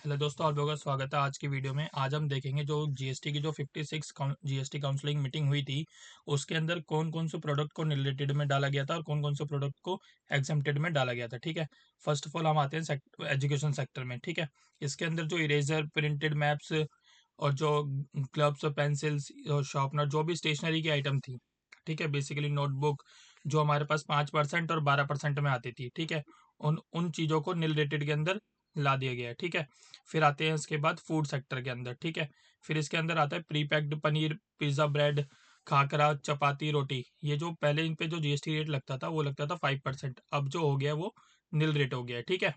Hello दोस्तों, आप लोगों का स्वागत है आज की वीडियो में। आज हम देखेंगे जो जीएसटी की जो 56 जीएसटी काउंसलिंग मीटिंग हुई थी, उसके अंदर कौन कौन से प्रोडक्ट को रिलेटेड में डाला गया था और कौन कौन से प्रोडक्ट को एग्जेम्प्टेड में डाला गया था। ठीक है, फर्स्ट ऑफ ऑल हम आते हैं एजुकेशन सेक्टर में। ठीक है, इसके अंदर जो इरेजर, प्रिंटेड मैप्स और जो क्लब्स और पेंसिल्स और शार्पनर, जो भी स्टेशनरी की आइटम थी, ठीक है, बेसिकली नोटबुक, जो हमारे पास 5% और 12% में आती थी, ठीक है, उन उन चीज़ों को नील रेटेड के अंदर ला दिया गया है। ठीक है, फिर आते हैं इसके बाद फूड सेक्टर के अंदर। ठीक है, फिर इसके अंदर आता है pre packed paneer, pizza, bread, khakhra, chapati, रोटी। ये जो पहले इन पे जो जीएसटी रेट लगता था वो लगता था 5%, अब जो हो गया वो नील रेट हो गया है। ठीक है,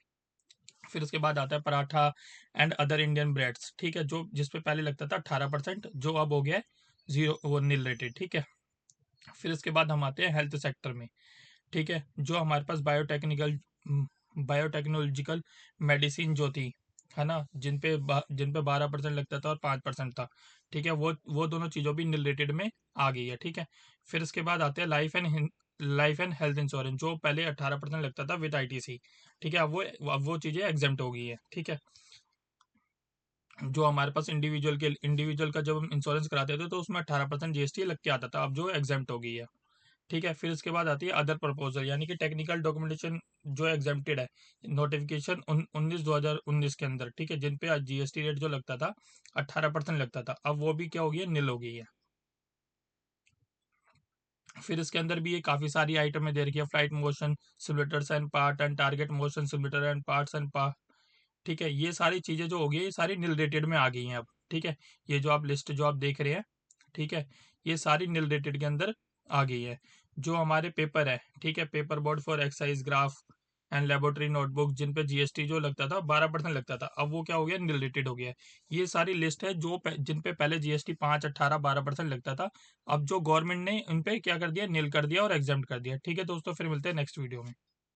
फिर उसके बाद आता है paratha and other Indian breads. ठीक है, जो जिसपे पहले लगता था 18%, जो अब हो गया है जीरो, वो नील रेटेड। ठीक है, फिर इसके बाद हम आते हैं हेल्थ सेक्टर में। ठीक है, जो हमारे पास बायोटेक्नोलॉजिकल मेडिसिन जो थी, है ना, जिन पे 12% लगता था और 5% था। ठीक है, वो दोनों चीज़ों भी रिलेटेड में आ गई है। ठीक है, फिर इसके बाद आते हैं लाइफ एंड हेल्थ इंश्योरेंस, जो पहले 18% लगता था विद आईटीसी। ठीक है, अब वो चीज़ें एग्जेम्प्ट हो गई है। ठीक है, जो हमारे पास इंडिविजुअल का जब हम इंश्योरेंस कराते थे तो उसमें 18% जीएसटी लग के आता था, अब जो एग्जेम्प्ट हो गई है। ठीक है, फिर इसके बाद आती है अदर प्रपोजल, यानी कि टेक्निकल डॉक्यूमेंटेशन जो एग्जेम्प्टेड है नोटिफिकेशन 19/2019 के अंदर। ठीक है, जिन पे जीएसटी रेट जो लगता था 18% लगता था, अब वो भी क्या हो गई है, नील हो गई है। फिर इसके अंदर भी ये काफ़ी सारी आइटमें दे रखी है, flight motion simulators and part and target motion simulator and parts and part. ठीक है, ये सारी चीज़ें जो हो गई, ये सारी नील रेटेड में आ गई हैं अब। ठीक है, ये जो आप लिस्ट जो आप देख रहे हैं, ठीक है, ये सारी नील रेटेड के अंदर आ गई है। जो हमारे पेपर है, ठीक है, paper board for exercise, graph and laboratory notebook, जिन पे जीएसटी जो लगता था 12% लगता था, अब वो क्या हो गया, नील रेटेड हो गया है। ये सारी लिस्ट है जिन पे पहले जीएसटी 5, 18, 12% लगता था, अब जो गवर्नमेंट ने इन पे क्या कर दिया, नील कर दिया और एग्जाम कर दिया। ठीक है दोस्तों, फिर मिलते हैं नेक्स्ट वीडियो में।